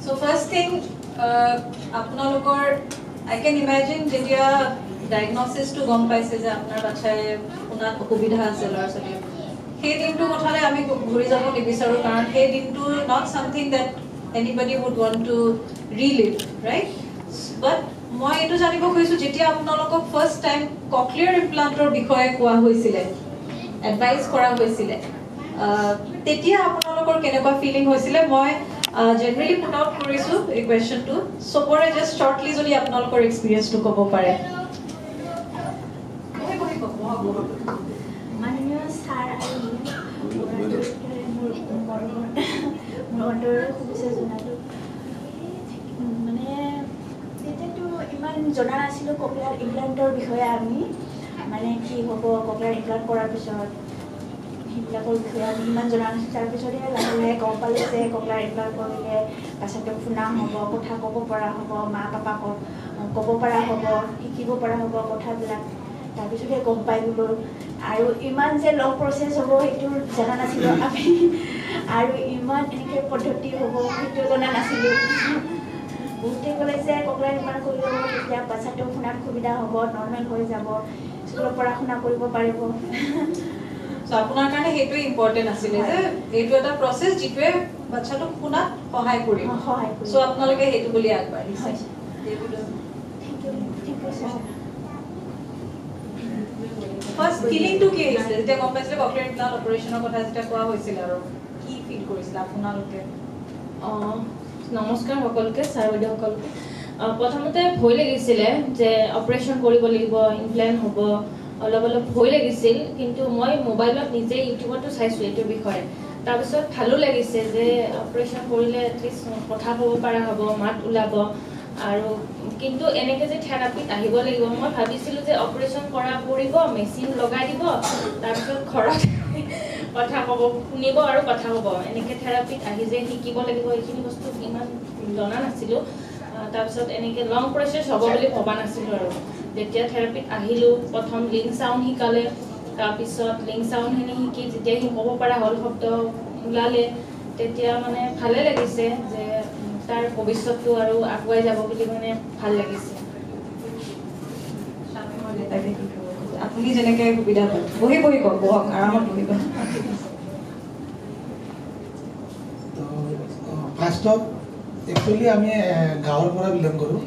So first thing, আপোনালোকৰ I can imagine যেতিয়া diagnosis to গম পাইছে যে আপোনাৰ বাচ্চাই শুনাত অসুবিধা আছে ল'ৰা-ছোৱালীৰ সেই দিনটো কথালে আমি ঘূৰি যাব নিবিচাৰোঁ কাৰণ সেই দিনটো not something that anybody would want to relive, right? But মই এইটো জানিব খুজিছোঁ যেতিয়া আপোনালোকক ফাৰ্ষ্ট টাইম ককলিয়াৰ ইমপ্লান্টৰ বিষয়ে কোৱা হৈছিলে এডভাইচ কৰা হৈছিলে তেতিয়া আপোনালোকৰ কেনেকুৱা ফিলিং হৈছিলে মই জেনাৰেলি পুট আউট কৰিছোঁ এই কুৱেশ্যনটো চবৰে জাষ্ট শ্বৰ্টলি যদি আপোনালোকৰ এক্সপিৰিয়েঞ্চটো ক'ব পাৰে মাননীয় ছাৰ আৰু শুভেচ্ছা জনালোঁ মানে তেতিয়াতো ইমান জনা নাছিলোঁ ককলিয়াৰ ইমপ্লান্টৰ বিষয়ে আমি মানে কি হ'ব ককলিয়াৰ ইমপ্লান্ট কৰাৰ পিছত সেইবিলাকৰ বিষয়ে আমি ইমান জনা নাছিলোঁ তাৰপিছতে লাহে লাহে গম পালোঁ যে ককলিয়াৰ ইমপ্লান্ট কৰিলে বাচ্চাটোক শুনা হ'ব কথা ক'ব পৰা হ'ব মা পাপাকক ক'ব পৰা হ'ব শিকিব পৰা হ'ব কথাবিলাক তাৰপিছতে গম পাই গ'লোঁ আৰু ইমান যে লং প্ৰচেছ হ'ব সেইটো জনা নাছিলোঁ আমি আৰু ইমান এনেকৈ পদ্ধতি হ'ব সেইটো জনা নাছিলোঁ বহুতে ক'লে যে ককলিয়াৰ ইমপ্লান্ট কৰিলে তেতিয়া বাচ্চাটোক শুনাত সুবিধা হ'ব নৰ্মেল হৈ যাব স্কুলত পঢ়া শুনা কৰিব পাৰিব So আপোনাৰ কাৰণে সেইটো ইম্পৰ্টেন্ট আছিলে যে এইটো এটা প্ৰসেস যিটোৱে বাচ্চাটোক শুনাত সহায় কৰিব সো আপোনালোকে সেইটো বুলি আগবাঢ়িছে ফাৰ্ষ্ট ফিলিংটো কি আহিছিলে যেতিয়া গম পাইছিলে ককলিয়াৰ ইমপ্লান্ট অপাৰেশ্যনৰ কথা যেতিয়া কোৱা হৈছিল আৰু কি ফিল কৰিছিল আপোনালোকে নমস্কাৰ সকলোকে ছাৰ বাইদেউসকলকে প্ৰথমতে ভয় লাগিছিলে যে অপাৰেশ্যন কৰিব লাগিব ইমপ্লান্ট হ'ব অলপ অলপ ভয় লাগিছিল কিন্তু মই মোবাইলত নিজে ইউটিউবতো চাইছোঁ এইটোৰ বিষয়ে তাৰপিছত ভালো লাগিছে যে অপাৰেশ্যন কৰিলে এটলিষ্ট কথা ক'ব পৰা হ'ব মাত ওলাব আৰু কিন্তু এনেকৈ যে থেৰাপিত আহিব লাগিব মই ভাবিছিলোঁ যে অপাৰেশ্যন কৰা পৰিব মেচিন লগাই দিব তাৰপিছত ঘৰত কথা ক'ব শুনিব আৰু কথা ক'ব এনেকৈ থেৰাপিত আহি যে শিকিব লাগিব এইখিনি বস্তু ইমান জনা নাছিলোঁ তাৰপিছত এনেকৈ লং প্ৰচেছ হ'ব বুলি ভবা নাছিলোঁ আৰু যেতিয়া থেৰাপিত আহিলোঁ প্ৰথম লিংক চাউণ্ড শিকালে তাৰপিছত লিংক চাউণ্ডখিনি শিকি যেতিয়া সি ক'ব পৰা হ'ল শব্দ ওলালে তেতিয়া মানে ভালে লাগিছে যে তাৰ ভৱিষ্যতটো আৰু আগুৱাই যাব বুলি মানে ভাল লাগিছে আপুনি যেনেকৈ সুবিধা পায় বহি বহি কওক বহক আৰামত বহিব ফাৰ্ষ্টত একচুৱেলি আমি গাঁৱৰ পৰা বিলং কৰোঁ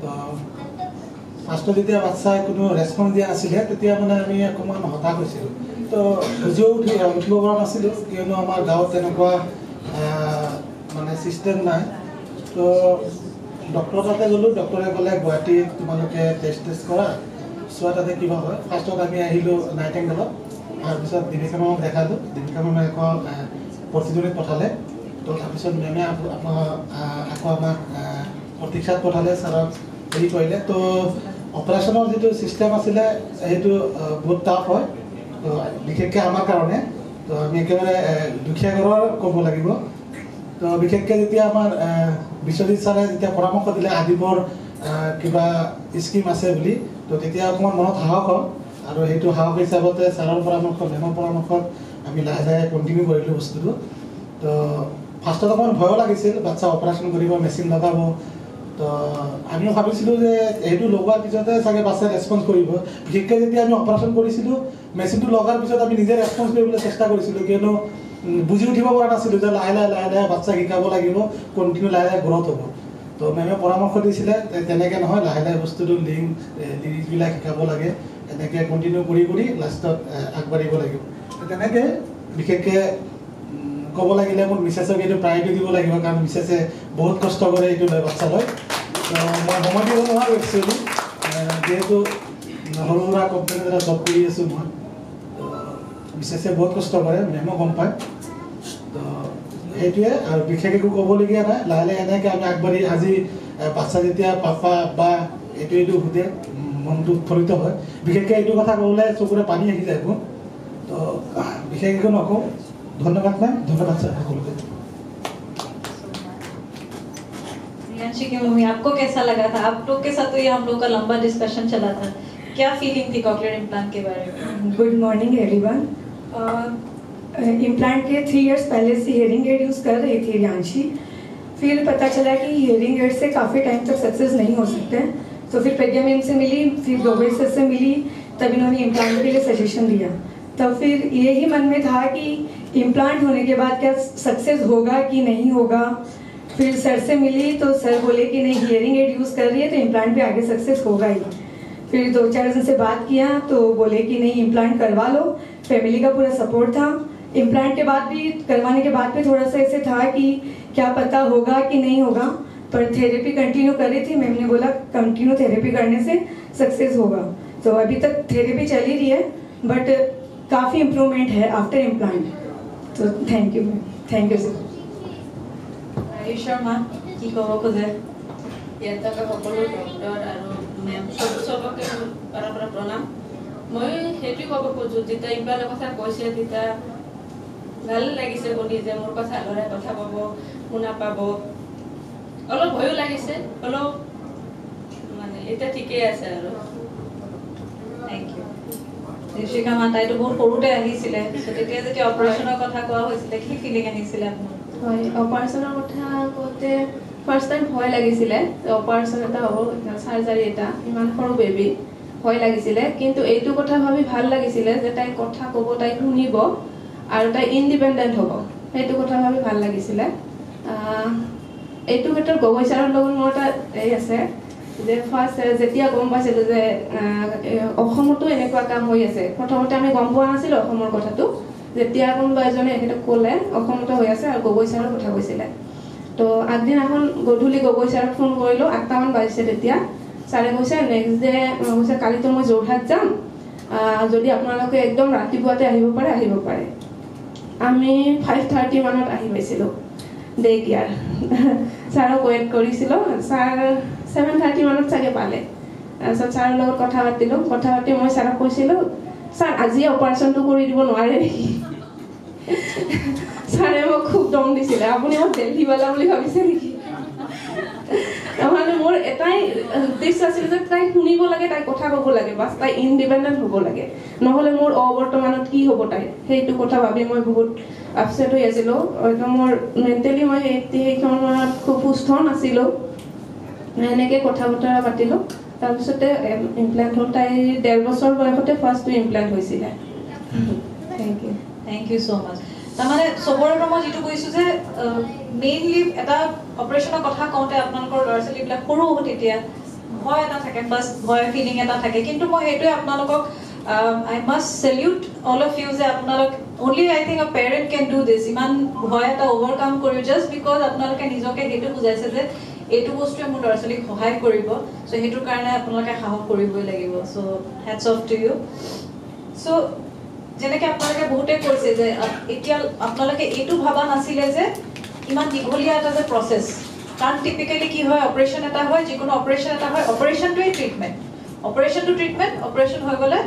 তো ফাৰ্ষ্টত যেতিয়া বাচ্চাই কোনো ৰেছপন্স দিয়া নাছিলে তেতিয়া মানে আমি অকণমান হতাশ হৈছিলোঁ তো বুজিও উঠিব পৰা নাছিলোঁ কিয়নো আমাৰ গাঁৱত তেনেকুৱা মানে ছিষ্টেম নাই তো ডক্টৰৰ তাতে গ'লোঁ ডক্টৰে ক'লে গুৱাহাটীত তোমালোকে টেষ্ট কৰা চোৱা তাতে কিবা হয় ফাৰ্ষ্টত আমি আহিলোঁ নাইটেংগেলত তাৰপিছত দীপিকা মেমক দেখালোঁ দীপিকা মেমে আকৌ প্ৰতিজনীত পঠালে তো তাৰপিছত মেমে আকৌ আমাক প্ৰতীক্ষাত পঠালে ছাৰক হেৰি কৰিলে তো অপাৰেশ্যনৰ যিটো ছিষ্টেম আছিলে সেইটো বহুত টাফ হয় তো বিশেষকৈ আমাৰ কাৰণে তো আমি একেবাৰে দুখীয়া ঘৰৰ ক'ব লাগিব তো বিশেষকৈ যেতিয়া আমাৰ বিশ্বজিৎ ছাৰে যেতিয়া পৰামৰ্শ দিলে আদিবৰ কিবা স্কিম আছে বুলি তো তেতিয়া অকণমান মনত সাহস হ'ল আৰু সেইটো সাহস হিচাপতে ছাৰৰ পৰামৰ্শ মেমৰ পৰামৰ্শত আমি লাহে লাহে কণ্টিনিউ কৰিলোঁ বস্তুটো তো ফাৰ্ষ্টত অকণমান ভয়ো লাগিছিল বাচ্চা অপাৰেশ্যন কৰিব মেচিন লগাব তো আমিও ভাবিছিলোঁ যে সেইটো লগোৱাৰ পিছতে চাগে বাচ্চাই ৰেছপন্স কৰিব বিশেষকৈ যেতিয়া আমি অপাৰেশ্যন কৰিছিলোঁ মেচিনটো লগাৰ পিছত আমি নিজে ৰেছপন্স কৰিবলৈ চেষ্টা কৰিছিলোঁ কিয়নো বুজি উঠিব পৰা নাছিলোঁ যে লাহে লাহে বাচ্চাক শিকাব লাগিব কণ্টিনিউ লাহে লাহে গ্ৰ'থ হ'ব তো মেমে পৰামৰ্শ দিছিলে তেনেকৈ নহয় লাহে লাহে বস্তুটো লিৰিক্সবিলাক শিকাব লাগে এনেকৈ কণ্টিনিউ কৰি লাষ্টত আগবাঢ়িব লাগিব তেনেকৈ বিশেষকৈ ক'ব লাগিলে মোৰ মিছেছক এইটো প্ৰায়ৰিটি দিব লাগিব কাৰণ মিছেছে বহুত কষ্ট কৰে এইটো লৈ বাচ্চালৈ মই সময় দিব নোৱাৰোঁ একচুৱেলি যিহেতু সৰু সুৰা কোম্পানীত এটা জব কৰি আছোঁ মই মিছেছে বহুত কষ্ট কৰে মেমো গম পায় তো সেইটোৱে আৰু বিশেষ একো ক'বলগীয়া নাই লাহে লাহে এনেকৈ আমি আগবাঢ়ি আজি বাচ্চা যেতিয়া পাপা বা এইটো সোধে মনটো উৎফুল্লিত হয় বিশেষকৈ এইটো কথা ক'বলৈ চকুৰে পানী আহি যায় মোৰ তো বিশেষ একো নকওঁ ধন্যবাদ মেম ধন্যবাদ ছাৰ সকলোকে प्रियांशी की मम्मी आपको कैसा लगा था आप लोग के साथ तो ये हम लोग का लंबा डिस्कशन चला था क्या फीलिंग थी कॉकलियर इम्प्लांट के बारे में गुड मॉर्निंग एवरीवन इम्प्लांट के 3 इयर्स पहले से हियरिंग एड यूज़ कर रही थी रियांशी फिर पता चला कि हियरिंग एड से काफ़ी टाइम तक सक्सेस नहीं हो सकते हैं। तो फिर प्रज्ञा मैम से मिली, फिर गोगोई सर से मिली, तब इन्होंने इम्प्लांट के लिए सजेशन दिया। तब फिर यही मन में था कि इम्प्लांट होने के बाद क्या सक्सेस होगा कि नहीं होगा। फिर सर से मिली तो सर बोले कि नहीं, हियरिंग एड यूज़ कर रही है तो इम्प्लांट भी आगे सक्सेस होगा ही। फिर 2-4 दिन से बात किया तो बोले कि नहीं, इम्प्लांट करवा लो। फैमिली का पूरा सपोर्ट था। इम्प्लांट के बाद भी, करवाने के बाद भी थोड़ा सा ऐसे था कि क्या पता होगा कि नहीं होगा, पर थेरेपी कंटिन्यू कर रही थी। मैम ने बोला कंटिन्यू थेरेपी करने से सक्सेस होगा। तो अभी तक थेरेपी चल ही रही है, बट काफ़ी इम्प्रूवमेंट है आफ्टर इम्प्लांट। तो thank you ma'am, thank you sir. Ayush Sharma কি ক'ব খোজে? ইয়াত থকা সকলো ডক্টৰ আৰু মেম চবকে পৰা প্ৰণাম। মই সেইটোৱে ক'ব খোজোঁ, যেতিয়া ইম্প্লান্টৰ কথা কৈছে তেতিয়া ভাল লাগিছে শুনি যে মোৰ কথা ল'ৰাই কথা ক'ব, শুনা পাব। অলপ ভয়ো লাগিছে, অলপ মানে এতিয়া ঠিকেই আছে আৰু। Thank U. ঋষিকা মা, তাইতো বহুত সৰুতে আহিছিলে, তেতিয়া যেতিয়া অপাৰেশ্যনৰ কথা কোৱা হৈছিলে কি ফিলিং আহিছিলে আপোনাৰ? হয়, অপাৰেশ্যনৰ কথা কওঁতে ফাৰ্ষ্ট টাইম ভয় লাগিছিলে। অপাৰেশ্যন এটা হ'ব, চাৰ্জাৰী এটা, ইমান সৰু বেবী, ভয় লাগিছিলে। কিন্তু এইটো কথা ভাবি ভাল লাগিছিলে যে তাই কথা ক'ব, তাই শুনিব আৰু তাই ইণ্ডিপেণ্ডেণ্ট হ'ব, সেইটো কথা ভাবি ভাল লাগিছিলে। এইটো ক্ষেত্ৰত গগৈ ছাৰৰ লগত মোৰ এটা এই আছে যে ফাৰ্ষ্ট যেতিয়া গম পাইছিলোঁ যে অসমতো এনেকুৱা কাম হৈ আছে, প্ৰথমতে আমি গম পোৱা নাছিলোঁ অসমৰ কথাটো। যেতিয়া কোনোবা এজনে এখেতক ক'লে অসমতো হৈ আছে আৰু গগৈ ছাৰৰ কথা কৈছিলে, তো আগদিনাখন গধূলি গগৈ ছাৰক ফোন কৰিলোঁ, 8টামান বাজিছে তেতিয়া। ছাৰে কৈছে নেক্সট ডে কৈছে কালিতো মই যোৰহাট যাম, যদি আপোনালোকে একদম ৰাতিপুৱাতে আহিব পাৰে। আমি 5:30 মানত আহি পাইছিলোঁ ডে কেয়াৰ। ছাৰক ৱেইট কৰিছিলোঁ, ছাৰ 7:30 মানত চাগে পালে। তাৰপিছত ছাৰৰ লগত কথা পাতিলোঁ, কথা পাতি মই ছাৰক কৈছিলোঁ, ছাৰ আজি অপাৰেশ্যনটো কৰি দিব নোৱাৰে নেকি? ছাৰে মোক খুব দম দিছিলে, আপুনি মোক দেলহিৱালা বুলি ভাবিছে নেকি? তাৰমানে মোৰ এটাই উদ্দেশ্য আছিল যে তাই শুনিব লাগে, তাই কথা ক'ব লাগে, বাছ তাই ইণ্ডিপেণ্ডেণ্ট হ'ব লাগে, নহ'লে মোৰ বৰ্তমানত কি হ'ব তাই, সেইটো কথা ভাবি মই বহুত আপছেট হৈ আছিলোঁ। হয়তো মোৰ মেণ্টেলি মই সেই সময়ত খুব সুস্থ নাছিলোঁ। এনেকৈ কথা বতৰা পাতিলোঁ, তাৰপিছতে ইমপ্লাণ্ট হ'ল। তাই 1.5 বছৰ বয়সতে ফাৰ্ষ্টটো ইমপ্লাণ্ট হৈছিলে। Thank you. Thank you so' much. তাৰমানে চবৰে পৰা মই যিটো কৈছোঁ যে মেইনলি এটা অপাৰেশ্যনৰ কথা কওঁতে আপোনালোকৰ ল'ৰা ছোৱালীবিলাক সৰু তেতিয়া ভয় এটা থাকে, ফাৰ্ষ্ট ভয় ফিলিং এটা থাকে। কিন্তু মই সেইটোৱে আপোনালোকক I must salute all of you যে আপোনালোক only I think a parent can do this, ইমান ভয় এটা অভাৰকাম কৰি জাষ্ট বিকজ আপোনালোকে নিজকে সেইটো বুজাইছে যে এইটো বস্তুৱে মোৰ ল'ৰা ছোৱালীক সহায় কৰিব। চ' সেইটোৰ কাৰণে আপোনালোকে সাহস কৰিবই লাগিব। চ' হেডছ অফ টু ইউ। চ' যেনেকৈ আপোনালোকে বহুতে কৈছে যে এতিয়া আপোনালোকে এইটো ভবা নাছিলে যে ইমান দীঘলীয়া এটা যে প্ৰচেছ, কাৰণ টিপিকেলি কি হয়, অপাৰেশ্যন এটা হয়, যিকোনো অপাৰেশ্যন এটা হয়, অপাৰেশ্যনটোৱেই ট্ৰিটমেণ্ট, অপাৰেশ্যনটো ট্ৰিটমেণ্ট, অপাৰেশ্যন হৈ গ'লে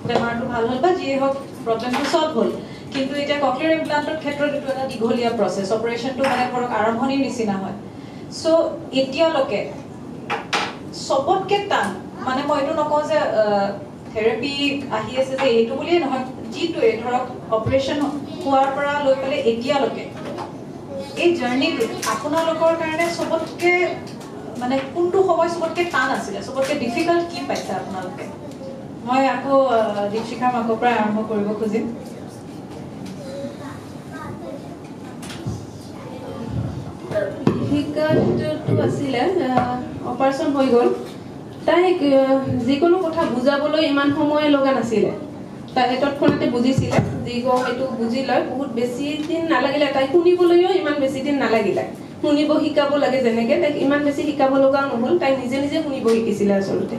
বেমাৰটো ভাল হ'ল বা যিয়ে হওক প্ৰব্লেমটো ছল্ভ হ'ল। কিন্তু এতিয়া ককলিয়াৰ ইমপ্লাণ্টৰ ক্ষেত্ৰত এইটো এটা দীঘলীয়া প্ৰচেছ, অপাৰেশ্যনটো মানে ধৰক আৰম্ভণিৰ নিচিনা হয়। চ' এতিয়ালৈকে চবতকৈ টান, মানে মই এইটো নকওঁ যে থেৰাপি আহি আছে যে এইটো বুলিয়ে নহয়, যিটোৱে ধৰক অপাৰেশ্যন হোৱাৰ পৰা লৈ পেলাই এতিয়ালৈকে এই জাৰ্ণিটোত আপোনালোকৰ কাৰণে চবতকৈ মানে কোনটো সময় চবতকৈ টান আছিলে, চবতকৈ ডিফিকাল্ট কি পাইছে আপোনালোকে? মই আকৌ দীপশিখা মাকৰ পৰা আৰম্ভ কৰিব খুজিম। ডিফিকাল্টটো আছিলে অপাৰেশ্যন হৈ গ'ল, তাইক যিকোনো কথা বুজাবলৈ ইমান সময় লগা নাছিলে। তাই তৎক্ষণাতে বুজিছিলে, যি কওঁ সেইটো বুজি লয়, বহুত বেছি দিন নালাগিলে। তাই শুনিবলৈও ইমান বেছি দিন নালাগিলে। শুনিব শিকাব লাগে যেনেকৈ, তাইক ইমান বেছি শিকাব লগাও নহ'ল, তাই নিজে নিজে শুনিব শিকিছিলে আচলতে।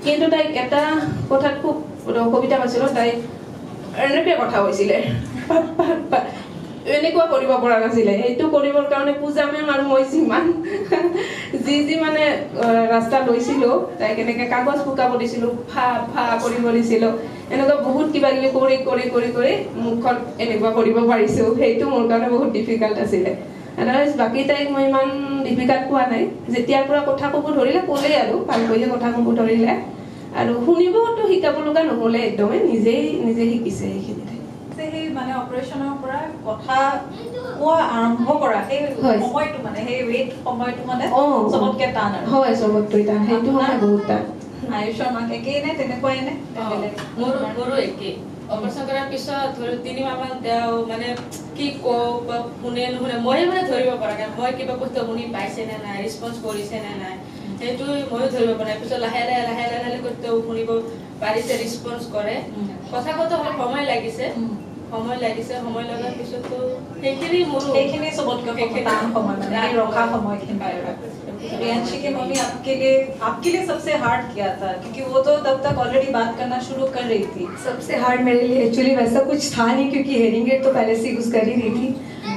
কিন্তু তাইক এটা কথাত খুব অসুবিধা পাইছিলোঁ, তাই এনেকৈ কথা কৈছিলে, এনেকুৱা কৰিব পৰা নাছিলে। সেইটো কৰিবৰ কাৰণে পূজা মেম আৰু মই যি মানে ৰাস্তা লৈছিলোঁ, তাইক এনেকৈ কাগজ শুকাব দিছিলোঁ, ফা কৰিব দিছিলোঁ, এনেকুৱা বহুত কিবা কিবি কৰি মুখখন এনেকুৱা কৰিব পাৰিছোঁ। সেইটো মোৰ কাৰণে বহুত ডিফিকাল্ট আছিলে। আদাৰৱাইজ বাকী তাইক মই ইমান ডিফিকাল্ট পোৱা নাই। যেতিয়াৰ পৰা কথা ক'ব ধৰিলে ক'লেই আৰু ভালকৈ কথা ক'ব ধৰিলে, আৰু শুনিবতো শিকাব লগা নহ'লে, একদমেই নিজে শিকিছে সেইখিনিতে। সেই মানে অপাৰেশ্যনৰ পৰা কথা কোৱা আৰম্ভ কৰা সেই হয়। সময়টো মানে সেই ৱেট সময়টো মানে অঁ। চবতকে টান আৰু হয় চবতকৈ টান সেইটো সময় বহুত টান আয়ুষৰ মাক একেই নে তেনেকুৱাই নে মোৰো একেই অপাৰেশ্যন কৰাৰ পিছত ধৰি 3 মাহ মান তেওঁ মানে কি কওঁ বা শুনে নুশুনে মই মানে ধৰিব পৰা নাই মই কিবা বস্তু শুনি পাইছে নে নাই ৰেছপন্স কৰিছে নে নাই সেইটো ময়ো ধৰিব পৰা নাই পিছত লাহে লাহে কৰি তেওঁ শুনিব পাৰিছে ৰেছপন্স কৰে কথা কওঁতে অলপ সময় লাগিছে সময় লগাৰ পিছতো সেইখিনি চবতকে টান সময় মানে এই ৰখা সময়খিনি प्रियांशी की मम्मी आपके लिए सबसे हार्ड क्या था क्योंकि वो तो तब तक ऑलरेडी बात करना शुरू कर रही थी सबसे हार्ड मेरे लिए एक्चुअली वैसा कुछ था नहीं क्योंकि हेयरिंग एड तो पहले से यूज़ कर ही रही थी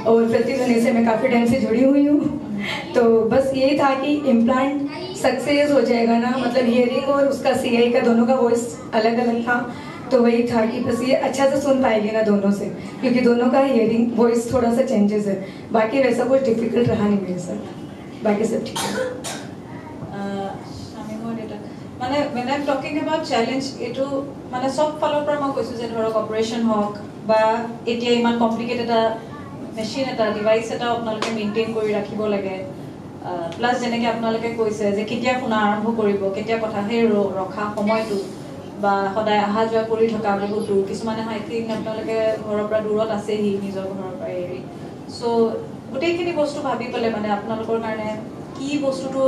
और प्रतिध्वनि से मैं काफ़ी टाइम से जुड़ी हुई हूँ तो बस यही था कि इम्प्लांट सक्सेस हो जाएगा ना मतलब हियरिंग और उसका CI का दोनों का वॉइस अलग अलग था तो वही था कि बस ये अच्छा से सुन पाएगी ना दोनों से क्योंकि दोनों का हियरिंग वॉइस थोड़ा सा चेंजेस है बाकी वैसा कुछ डिफिकल्ट रहा नहीं मेरे साथ बाकी सब ठीक है মানে when I'm talking about challenge এটো মানে সব ফালৰ পৰা মই কৈছো যে ধৰক অপাৰেশ্যন হওক বা এতিয়া ইমান কমপ্লিকেটেড এটা মেচিন এটা ডিভাইস এটা আপোনালোকে মেইনটেইন কৰি ৰাখিব লাগে প্লাস যেনেকৈ আপোনালোকে কৈছে যে কেতিয়া শুনা আৰম্ভ কৰিব কেতিয়া কথা সেই ৰখা সময়টো বা সদায় অহা যোৱা কৰি থকা বহুত দূৰ কিছুমানে আই থিংক আপোনালোকে ঘৰৰ পৰা দূৰত আছেহি নিজৰ ঘৰৰ পৰা এৰি সো গোটেইখিনি বস্তু ভাবি পেলাই মানে আপোনালোকৰ কাৰণে কি বস্তুটো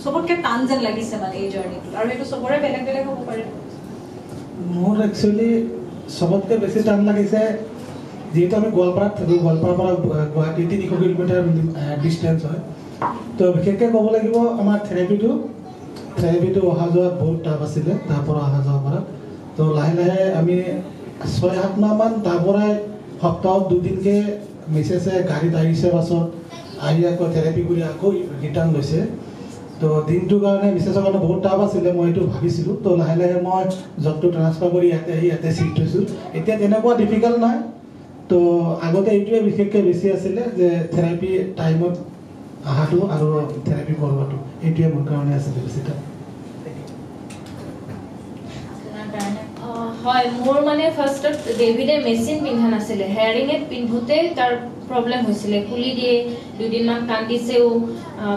সবতকে টান যেন লাগিছে মানে এই জাৰ্নিটো আৰু এইটো সবৰে বেলেগ বেলেগ হ'ব পাৰে মোৰ একচুয়ালি সবতকে বেছি টান লাগিছে যেহেতু আমি গোৱালপাৰাত থাকোঁ গোৱালপাৰাৰ পৰা গুৱাহাটী 300 কিলোমিটাৰ ডিষ্টেঞ্চ হয় তো বিশেষকৈ ক'ব লাগিব আমাৰ থেৰাপিটো অহা যোৱাত বহুত টাফ আছিলে তাৰ পৰা অহা যোৱা কৰা তো লাহে লাহে আমি 6-7 মাহমান তাৰ পৰাই সপ্তাহত 2 দিনকৈ মিছেছে গাড়ীত আহিছে বাছত আহি আকৌ থেৰাপি কৰি আকৌ ৰিটাৰ্ণ লৈছে তো দিনটোৰ কাৰণে মিছেছৰ কাৰণে বহুত টাফ আছিলে মই এইটো ভাবিছিলোঁ তো লাহে লাহে মই জবটো ট্ৰান্সফাৰ কৰি ইয়াতে চিফ্ট হৈছোঁ এতিয়া তেনেকুৱা ডিফিকাল্ট নাই তো আগতে এইটোৱে বিশেষকৈ বেছি আছিলে যে থেৰাপি টাইমত অহাটো আৰু থেৰাপি কৰোৱাটো এইটোৱে মোৰ কাৰণে আছিলে বেছি টাইম হয় মোৰ মানে ফাৰ্ষ্টত ডেভিডে মেচিন পিন্ধা নাছিলে হেয়াৰিং এড পিন্ধোতে তাৰ প্ৰব্লেম হৈছিলে খুলি দিয়ে 2 দিনমান কান্দিছেও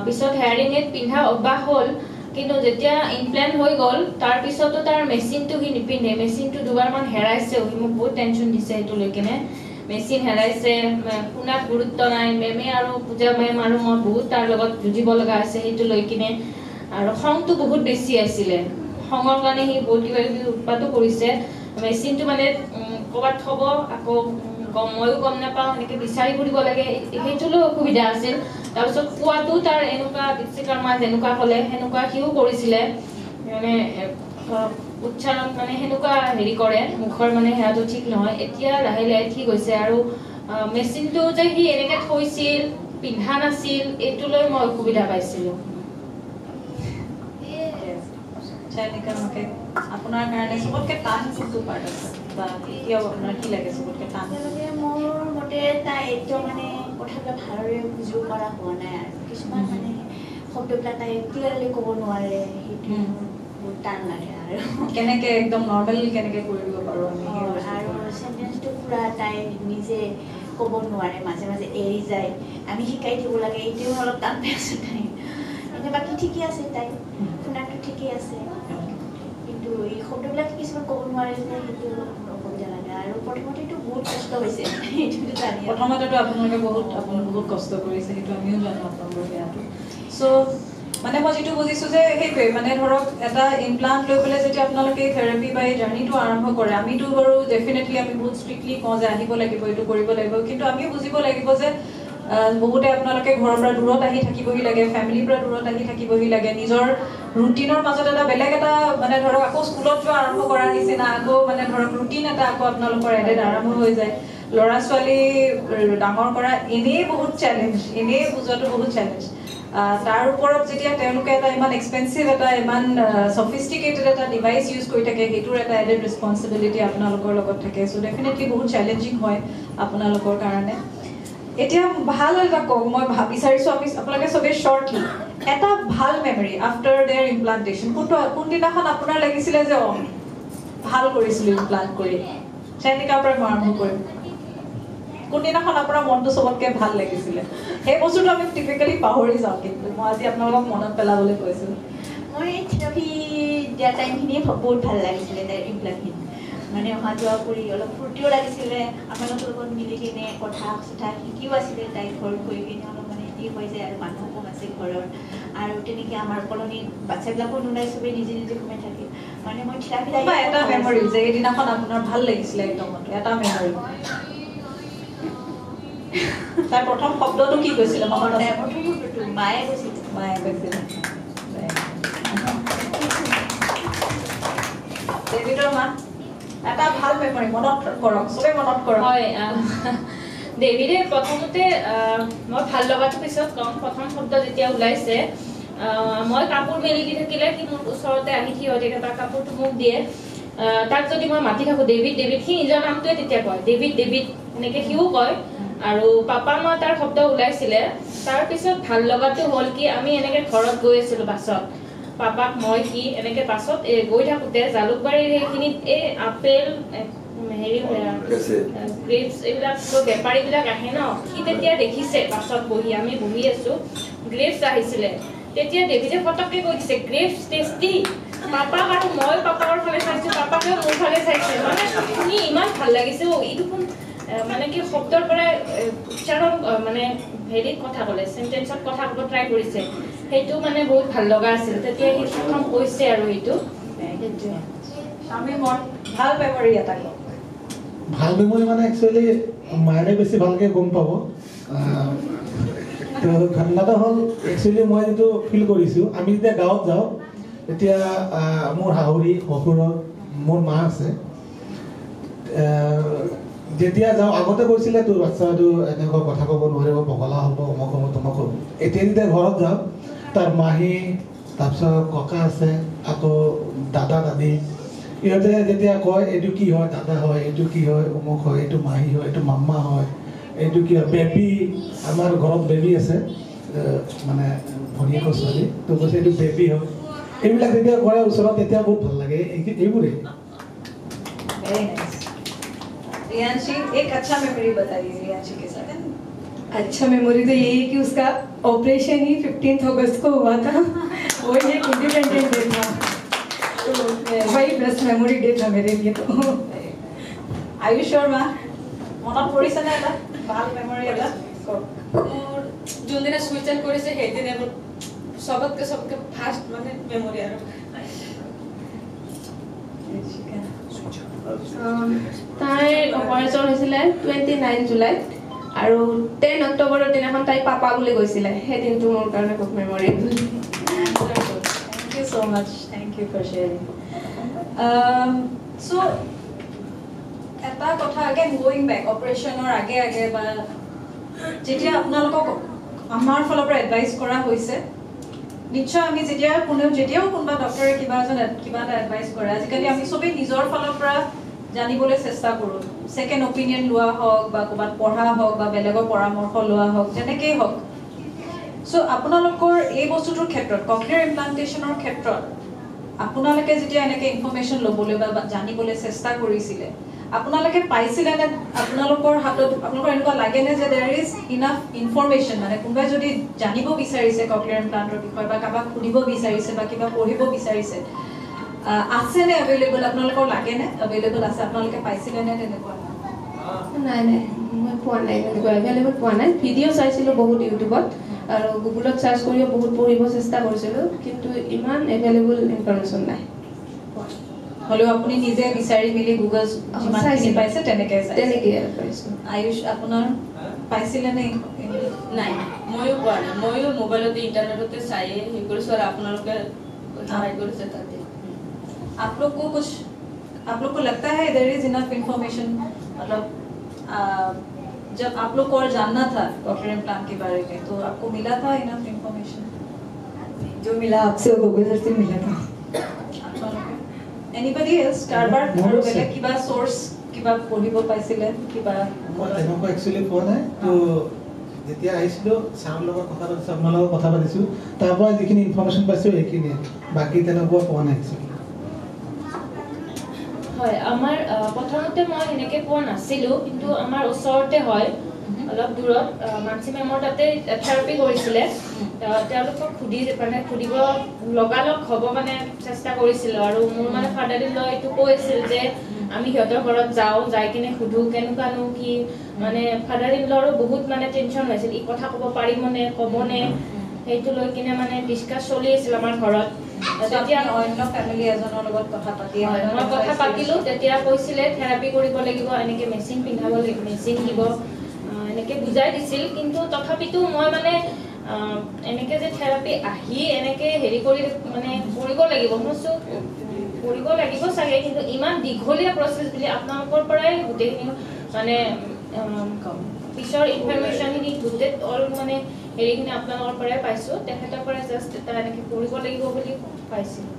পিছত হেয়াৰিং এড পিন্ধা অভ্যাস হ'ল কিন্তু যেতিয়া ইমপ্লেণ্ট হৈ গ'ল তাৰ পিছতো তাৰ মেচিনটো সি নিপিন্ধে মেচিনটো দুবাৰমান হেৰাইছেও সি মোক বহুত টেনশ্যন দিছে এইটো লৈ কিনে মেচিন হেৰাইছে শুনাত গুৰুত্ব নাই মেমে আৰু পূজা মেম আৰু মই বহুত তাৰ লগত যুঁজিব লগা আছে সেইটো লৈ কিনে আৰু খংটো বহুত বেছি আছিলে খঙৰ কাৰণে সি বহুত কিবা কিবি উৎপাতো কৰিছে মেচিনটো মানে ক'ৰবাত থ'ব আকৌ ময়ো গম নাপাওঁ এনেকৈ বিচাৰি ফুৰিব লাগে সেইটোলৈ অসুবিধা আছিল তাৰপিছত খোৱাটো তাৰ এনেকুৱা দীপশিকাৰ যেনেকুৱা ক'লে সেনেকুৱা সিও কৰিছিলে মানে উচ্চাৰণ মানে সেনেকুৱা হেৰি কৰে মুখৰ মানে সেয়াটো ঠিক নহয় এতিয়া লাহে লাহে ঠিক হৈছে আৰু মেচিনটো যে সি এনেকৈ থৈছিল পিন্ধা নাছিল এইটোলৈ মই অসুবিধা পাইছিলোঁ আপোনাৰ কাৰণে সবতকে টান কোনটো পাৰ্ট আছে বা কিয় আপোনাৰ কি লাগে সবতকে টান মোৰ মতে তাই এইটো মানে কথাবিলাক ভালদৰে বুজিব পৰা হোৱা নাই আৰু কিছুমান মানে শব্দবিলাক তাই ক্লিয়াৰলি ক'ব নোৱাৰে সেইটো বহুত টান লাগে আৰু কেনেকৈ একদম নৰ্মেল কেনেকৈ কৰি দিব পাৰোঁ আমি আৰু চেণ্টেঞ্চটো পুৰা তাই নিজে ক'ব নোৱাৰে মাজে মাজে এৰি যায় আমি শিকাই দিব লাগে এইটোও অলপ টান পাই আছোঁ তাই এনে বাকী ঠিকেই আছে তাই শুনাটো ঠিকেই আছে কিন্তু এই শব্দবিলাক কিছুমান ক'ব নোৱাৰে যে সেইটো অসুবিধা লাগে আৰু প্ৰথমতেতো বহুত কষ্ট হৈছে এইটোতো জানি প্ৰথমতেতো আপোনালোকে বহুত কষ্ট কৰিছে সেইটো আমিও জানো আপোনালোকৰ বেয়াটো চ' মানে মই যিটো বুজিছোঁ যে সেইটোৱে মানে ধৰক এটা ইমপ্লাণ্ট লৈ পেলাই যেতিয়া আপোনালোকে এই থেৰাপি বা এই জাৰ্নিটো আৰম্ভ কৰে আমিতো বাৰু ডেফিনেটলি আমি বহুত ষ্ট্ৰিক্টলি কওঁ যে আহিব লাগিব এইটো কৰিব লাগিব কিন্তু আমিও বুজিব লাগিব যে বহুতে আপোনালোকে ঘৰৰ পৰা দূৰত আহি থাকিবহি লাগে ফেমিলিৰ পৰা দূৰত আহি থাকিবহি লাগে নিজৰ ৰুটিনৰ মাজত এটা বেলেগ এটা মানে ধৰক আকৌ স্কুলত যোৱা আৰম্ভ কৰাৰ নিচিনা আকৌ মানে ধৰক ৰুটিন এটা আকৌ আপোনালোকৰ এডেড আৰম্ভ হৈ যায় ল'ৰা ছোৱালী ডাঙৰ কৰা এনেই বহুত চেলেঞ্জ এনেই বুজোৱাটো বহুত চেলেঞ্জ তাৰ ওপৰত যেতিয়া তেওঁলোকে এটা ইমান এক্সপেঞ্চিভ এটা ইমান সফিষ্টিকেটেড এটা ডিভাইচ ইউজ কৰি থাকে সেইটোৰ এটা এডেড ৰেছপনচিবিলিটি আপোনালোকৰ লগত থাকে চ' ডেফিনেটলি বহুত চেলেঞ্জিং হয় আপোনালোকৰ কাৰণে এতিয়া ভাল এটা কওক মই বিচাৰিছোঁ আমি আপোনালোকে চবেই শ্বৰ্টলি এটা ভাল মেমৰি আফটাৰ দেয়াৰ ইমপ্লাণ্টেশ্যন কোনদিনাখন আপোনাৰ লাগিছিলে যে ভাল কৰিছিলোঁ ইমপ্লাণ্ট কৰি চাইনিকাৰ পৰা আৰম্ভ কৰিম কোনদিনাখন আপোনাৰ মনটো চবতকৈ ভাল লাগিছিলে সেই বস্তুটো আমি টিপিকেলি পাহৰি যাওঁ কিন্তু মই আজি আপোনালোকক মনত পেলাবলৈ কৈছোঁ মই থেৰাপি দিয়া টাইমখিনিয়ে বহুত ভাল লাগিছিলে তাইৰ ইমপ্লাণ্টখিনি মানে অহা যোৱা কৰি অলপ ফূৰ্তিও লাগিছিলে আপোনালোকৰ লগত মিলি কিনে কথা চথা শিকিও আছিলে তাইৰ ঘৰত গৈ কিনে অলপ মানে ই হৈ যায় আৰু মানুহ কম আছে ঘৰৰ আৰু তেনেকৈ আমাৰ কলনীত বাচ্ছাবিলাকো নোলাই চবেই নিজে নিজে সোমাই থাকে মানে মই থেৰাপি এটা মেমৰি যে এইদিনাখন আপোনাৰ ভাল লাগিছিলে একদম এটা মেমৰি তাই প্ৰথম শব্দটো কি কৈছিলে মনত আছে প্ৰথম শব্দটো মায়ে কৈছিলে ডেভিডৰ মা এটা ভাল মেমৰি মনত কৰক চবে মনত কৰক হয় ডেভিডে প্ৰথমতে মই ভাল লগাটো পিছত কম প্ৰথম শব্দ যেতিয়া ওলাইছে মই কাপোৰ মেলি দি থাকিলে সি মোৰ ওচৰতে আহি থিয় হৈ থাকে তাৰ কাপোৰটো মোক দিয়ে তাক যদি মই মাতি থাকোঁ ডেভিড ডেভিড সি নিজৰ নামটোৱে তেতিয়া কয় ডেভিড ডেভিড এনেকৈ সিও কয় আৰু পাপা মা তাৰ শব্দ ওলাইছিলে তাৰপিছত ভাল লগাটো হ'ল কি আমি এনেকৈ ঘৰত গৈ আছিলোঁ বাছত পাপাক মই কি এনেকৈ বাছত গৈ থাকোঁতে জালুকবাৰীৰ সেইখিনিত এই আপেল হেৰি গ্ৰেপছ এইবিলাক বেপাৰীবিলাক আহে ন সি তেতিয়া দেখিছে বাছত বহি আমি বহি আছোঁ গ্ৰেপছ আহিছিলে তেতিয়া ডেভিডে ফটককৈ কৈ দিছে গ্ৰেপছ টেষ্টি পাপাক আৰু মই পাপাৰ ফালে চাইছোঁ পাপাকে মোৰ ফালে চাইছে মানে শুনি ইমান ভাল লাগিছে এইটো কোন মানে কি শব্দৰ পৰা উচ্চাৰণ মানে হেৰিত কথা ক'লে চেণ্টেন্সত কথা ক'ব ট্ৰাই কৰিছে সেইটো মানে বহুত ভাল লগা আছিল তেতিয়া সি প্ৰথম কৈছে আৰু সেইটো সেইটোৱে আমি ভাল মেমৰি এটা কওঁ ভাল মেমৰি মানে একচুৱেলি মায়ে বেছি ভালকৈ গম পাব ঘটনাটো হ'ল একচুৱেলি মই যিটো ফিল কৰিছোঁ আমি যেতিয়া গাঁৱত যাওঁ তেতিয়া মোৰ শাহুৰী শহুৰৰ মোৰ মা আছে যেতিয়া যাওঁ আগতে কৈছিলে তোৰ বাচ্চাটো এনেকুৱা কথা ক'ব নোৱাৰিব পগলা হ'ব অমুক হ'ব তমুক হ'ব এতিয়া যেতিয়া ঘৰত যাওঁ তাৰ মাহী তাৰপিছত ককা আছে আকৌ দাদা দাদী ইহঁতে যেতিয়া কয় এইটো কি হয় দাদা হয় এইটো কি হয় অমুক হয় এইটো মাহী হয় এইটো মাম্মা হয় এইটো কি হয় বেবী আমাৰ ঘৰত বেবী আছে মানে ভনীয়েকৰ ছোৱালী তো কৈছে এইটো বেবী হয় এইবিলাক যেতিয়া কয় ওচৰত তেতিয়া বহুত ভাল লাগে এইবোৰেই वेरी नाइस रियांशी एक अच्छा मेमोरी बताइए रियांशी के साथ अच्छा मेमोरी तो यही है कि उसका ऑपरेशन ही 15 अगस्त को हुआ था और ये इंडिपेंडेंट डे था तो वही बेस्ट मेमोरी डे था मेरे लिए तो आयुष शर्मा মনত পৰিছে না এটা ভাল মেমৰি এটা মোৰ যোনদিনা সুইচাইড কৰিছে সেইদিনা মোৰ সবতকে ফাৰ্ষ্ট মানে মেমৰি আৰু তাইৰ অপাৰেশ্যন হৈছিলে 29 জুলাইত আৰু 10 অক্টোবৰৰ দিনাখন তাই পাপা বুলি কৈছিলে সেই দিনটো মোৰ কাৰণে খুব memorable Thank you so much. Thank you for sharing. So, এটা কথা again going back অপাৰেশ্যনৰ আগে বা যেতিয়া আপোনালোকক আমাৰ ফালৰ পৰা এডভাইচ কৰা হৈছে নিশ্চয় আমি যেতিয়াও কোনোবা ডক্টৰে কিবা এটা এডভাইচ কৰে আজিকালি আমি চবেই নিজৰ ফালৰ পৰা জানিবলৈ চেষ্টা কৰোঁ ছেকেণ্ড অপিনিয়ন লোৱা হওক বা ক'ৰবাত পঢ়া হওক বা বেলেগৰ পৰামৰ্শ লোৱা হওক যেনেকেই হওক সো আপোনালোকৰ এই বস্তুটোৰ ক্ষেত্ৰত ককলিয়াৰ ইমপ্লান্টেশ্যনৰ ক্ষেত্ৰত আপোনালোকে যেতিয়া এনেকৈ ইনফৰমেশ্যন ল'বলৈ বা জানিবলৈ চেষ্টা কৰিছিলে আপোনালোকে পাইছিলে নে আপোনালোকৰ হাতত আপোনালোকৰ এনেকুৱা লাগেনে যে দেয়াৰ ইজ ইনাফ ইনফৰমেশ্যন মানে কোনোবাই যদি জানিব বিচাৰিছে ককলিয়াৰ ইমপ্লান্টৰ বিষয়ে বা কাৰোবাক সুধিব বিচাৰিছে বা কিবা পঢ়িব বিচাৰিছে আছেনে এভেইলেবল আপোনালোকৰ লাগেনে এভেইলেবল আছে আপোনালোকে পাইছিলে নে তেনেকুৱা নাই মই পোৱা নাই তেনেকুৱা এভেইলেবল পোৱা নাই ভিডিঅ' চাইছিলোঁ বহুত ইউটিউবত আৰু গুগলত চাৰ্চ কৰিও বহুত পঢ়িব চেষ্টা কৰিছিলোঁ কিন্তু ইমান এভেইলেবল ইনফৰমেশ্যন নাই হ'লেও আপুনি নিজে বিচাৰি মিলি গুগল যিমানখিনি পাইছে তেনেকৈ পাইছোঁ আয়ুষ আপোনাৰ পাইছিলে নে নাই ময়ো পোৱা নাই ময়ো মোবাইলতে ইণ্টাৰনেটতে চাই হেৰি কৰিছোঁ আৰু আপোনালোকে সহায় কৰিছে তাতে आप लोग को लगता है देयर इज इनफ इंफॉर्मेशन मतलब जब आप लोग को और जानना था कॉकलियर इम्प्लांट के बारे में तो आपको मिला था इनफ इंफॉर्मेशन जो मिला आपसे वो गूगल से मिला था एनीबडी एल्स कारबार और बेलेग किबा सोर्स किबा পঢ়িব পাইছিলে কিবা মই তেনেকুৱা একচুৱেলি পোৱা নাই তো যেতিয়া আহিছিলোঁ ছাৰৰ লগত কথা পাতিছোঁ আপোনাৰ লগত কথা পাতিছোঁ তাৰ পৰা যিখিনি ইনফৰমেশ্যন পাইছোঁ সেইখিনিয়ে বাকী তেনেকুৱা পোৱা নাই একচুৱেলি হয় আমাৰ প্ৰথমতে মই এনেকৈ পোৱা নাছিলোঁ কিন্তু আমাৰ ওচৰতে হয় অলপ দূৰত মানসী মেমৰ তাতে থেৰাপি কৰিছিলে তেওঁলোকক সুধিব লগালগ হ'ব মানে চেষ্টা কৰিছিলোঁ আৰু মোৰ মানে ফাদাৰ ইন ল এইটো কৈছিল যে আমি সিহঁতৰ ঘৰত যাওঁ যাই কিনে সুধো কেনেকুৱানো কি মানে ফাদাৰ ইন লৰো বহুত মানে টেনশ্যন হৈছিল ই কথা ক'ব পাৰিবনে ক'বনে সেইটো লৈ কিনে মানে ডিছকাছ চলি আছিল আমাৰ ঘৰত তেতিয়া অন্য ফেমিলি এজনৰ লগত কথা পাতি মই কথা পাতিলোঁ তেতিয়া কৈছিলে থেৰাপি কৰিব লাগিব এনেকৈ মেচিন পিন্ধাব লাগিব মেচিন দিব এনেকৈ বুজাই দিছিল কিন্তু তথাপিতো মই মানে এনেকৈ যে থেৰাপি আহি এনেকৈ হেৰি কৰি মানে কৰিব লাগিব মই কৰিব লাগিব চাগে কিন্তু ইমান দীঘলীয়া প্ৰচেছ বুলি আপোনালোকৰ পৰাই গোটেইখিনি মানে পিছৰ ইনফৰমেশ্যনখিনি গোটেই অল মানে হেৰিখিনি আপোনালোকৰ পৰাই পাইছোঁ তেখেতৰ পৰা জাষ্ট এটা এনেকৈ কৰিব লাগিব বুলি পাইছিলোঁ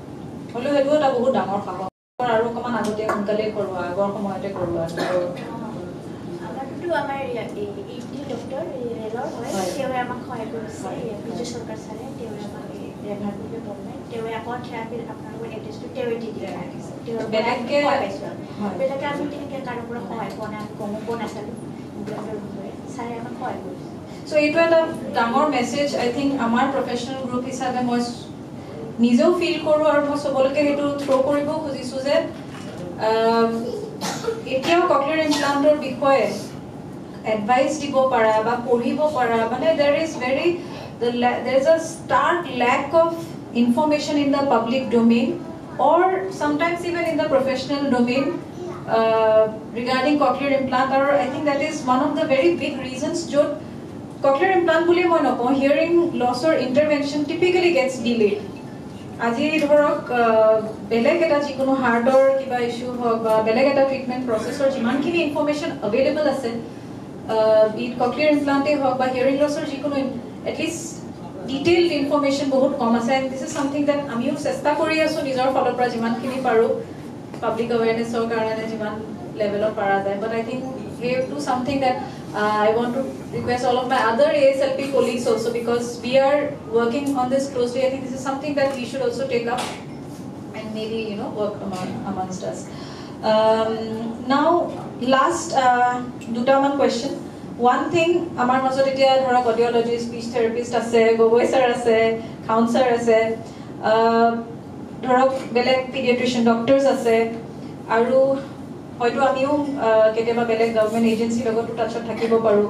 হ'লেও সেইটো এটা বহুত ডাঙৰ সাহস আৰু অকণমান আগতে সোনকালে কৰোৱা আগৰ সময়তে কৰোৱা আমাৰতো আমাৰ ইটি ডক্টৰ ৰেলৰ হয় তেওঁৱে আমাক সহায় কৰিছে বিজু চৰকাৰ ছাৰে তেওঁৱে আমাক ৰেভাৰ বুলি বনাই তেওঁৱে আকৌ থেৰাপিৰ আপোনালোকৰ এড্ৰেছটো তেওঁৱে দি দিয়ে তেওঁৰ বেলেগকৈ সহায় পাইছোঁ বেলেগে আমি তেনেকৈ কাৰো পৰা সহায় পোৱা নাই গম পোৱা নাছিলোঁ ছাৰে আমাক সহায় কৰিছে চ' এইটো এটা ডাঙৰ মেছেজ আই থিংক আমাৰ প্ৰফেচনেল গ্ৰুপ হিচাপে মই নিজেও ফিল কৰোঁ আৰু মই চবলৈকে সেইটো থ্ৰ' কৰিবও খুজিছোঁ যে এতিয়াও ককলিয়াৰ ইমপ্লাণ্টৰ বিষয়ে এডভাইচ দিব পাৰা বা পঢ়িব পাৰা মানে there is a stark lack of information in the public domain or sometimes even in the professional domain regarding cochlear implant or I think that is one of the very big reasons jot cochlear implant buli moi nako hearing loss or intervention typically gets delayed আজি ধৰক বেলেগ এটা যিকোনো হাৰ্টৰ কিবা issue হওক বা বেলেগ এটা ট্ৰিটমেণ্ট প্ৰচেছৰ যিমানখিনি ইনফৰমেশ্যন এভেইলেবল আছে বিট ককলিয়াৰ ইমপ্লাণ্টেই হওক বা হিয়াৰিং লছৰ যিকোনো এটলিষ্ট ডিটেইলড ইনফৰমেশ্যন বহুত কম আছে and this is something that আমিও চেষ্টা কৰি আছোঁ নিজৰ ফালৰ পৰা যিমানখিনি পাৰোঁ পাব্লিক এৱেৰনেছৰ কাৰণে যিমান লেভেলত পৰা যায় বাট আই think we have to do something that I want to request all of my other ASLP colleagues also because we are working on this closely. I think this is something that we should also take up and maybe work amongst us. Now last dutaman question. One thing amar majot etia dhora audiologist, speech therapist ase, gogoi sir ase, counselor ase, dhorok belek pediatrician doctors ase aru হয়তো আমিও কেতিয়াবা বেলেগ government এজেঞ্চিৰ লগতো টাচত থাকিব পাৰোঁ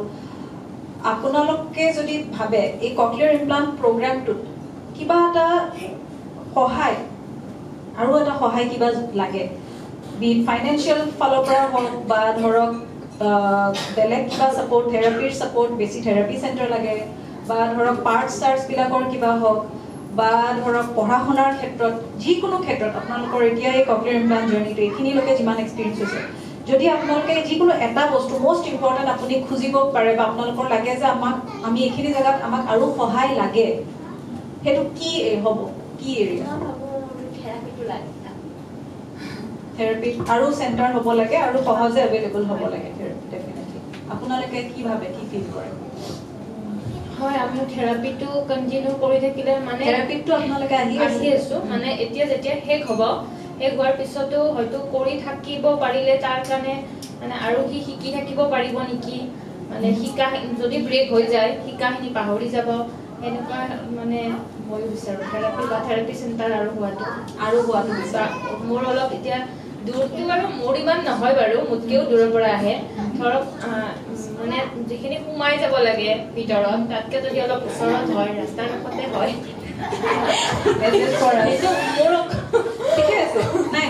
আপোনালোকে যদি ভাবে এই ককলিয়াৰ ইমপ্লাণ্ট প্ৰগ্ৰামটোত কিবা এটা সহায় আৰু এটা সহায় কিবা লাগে বি ফাইনেন্সিয়েল ফালৰ পৰা হওক বা ধৰক বেলেগ কিবা ছাপৰ্ট থেৰাপিৰ ছাপৰ্ট বেছি থেৰাপি চেণ্টাৰ লাগে বা ধৰক পাৰ্টছবিলাকৰ কিবা হওক বা ধৰক পঢ়া শুনাৰ ক্ষেত্ৰত যিকোনো ক্ষেত্ৰত আপোনালোকৰ এতিয়া এই ককলিয়াৰ ইমপ্লাণ্ট জাৰ্নিটো এইখিনিলৈকে যিমান এক্সপিৰিয়েঞ্চ হৈছে যদি আপোনালোকে যিকোনো এটা বস্তু মষ্ট ইম্পৰ্টেণ্ট আপুনি খুজিব পাৰে বা আপোনালোকৰ লাগে যে আমি এইখিনি জেগাত আমাক আৰু সহায় লাগে সেইটো কি হ'ব কি এৰিয়া থেৰাপি আৰু চেণ্টাৰ হ'ব লাগে আৰু সহজে এভেইলেবল হ'ব লাগে ডেফিনেটলি আপোনালোকে কি ভাবে কি ফিল কৰে হয় আমি থেৰাপিটো কন্টিনিউ কৰি থাকিলে মানে থেৰাপিটো আপোনালোকে আহি আছো মানে এতিয়া যেতিয়া শেষ হ'ব শেষ হোৱাৰ পিছতো হয়তো কৰি থাকিব পাৰিলে তাৰ কাৰণে মানে আৰু কি শিকি থাকিব পাৰিব নেকি মানে শিকা যদি ব্ৰেক হৈ যায় শিকাখিনি পাহৰি যাব এনেকুৱা মানে মই বিচাৰোঁ থেৰাপি বা থেৰাপি চেণ্টাৰ আৰু হোৱাটো বিচাৰোঁ মোৰ অলপ এতিয়া দূৰটো বাৰু মোৰ ইমান নহয় বাৰু মোতকেও দূৰৰ পৰা আহে ধৰক মানে যিখিনি সোমাই যাব লাগে ভিতৰত তাতকে যদি অলপ ওচৰত হয় ৰাস্তাৰ কাষতে হয় সেইটো মোৰ ঠিকে আছে নাই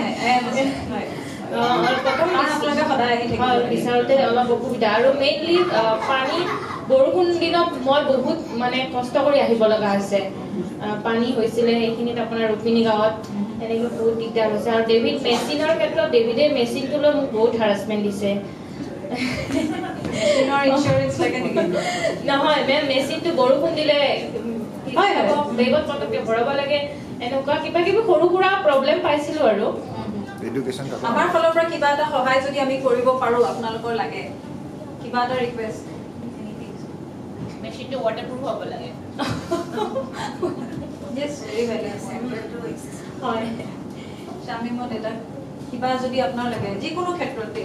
প্ৰথম আপোনালোকে সদায় আহি থাকিব বিচাৰোঁতে অলপ অসুবিধা আৰু মেইনলি পানী বৰষুণ দিনত মই বহুত মানে কষ্ট কৰি আহিব লগা হৈছে পানী হৈছিলে এইখিনিত আপোনাৰ ৰুক্মিণী গাঁৱত এনেকৈ বহুত দিগদাৰ হৈছে আৰু ডেভিড মেচিনৰ ক্ষেত্ৰত ডেভিডে মেচিনটো লৈ মোক বহুত হাৰাচমেণ্ট দিছে নহয় মেম মেচিনটো বৰষুণ দিলে বেগত পটককৈ ভৰাব লাগে এনেকুৱা কিবা কিবি সৰু সুৰা প্ৰব্লেম পাইছিলোঁ আৰু আমাৰ ফালৰ পৰা কিবা এটা সহায় যদি আমি কৰিব পাৰোঁ আপোনালোকৰ লাগে কিবা এটা ৰিকুৱেষ্ট মেচিনটো ৱাটাৰপ্ৰুফ হ'ব লাগে Yes, very well. হয় শামিমত এটা কিবা যদি আপোনাৰ লাগে যিকোনো ক্ষেত্ৰতে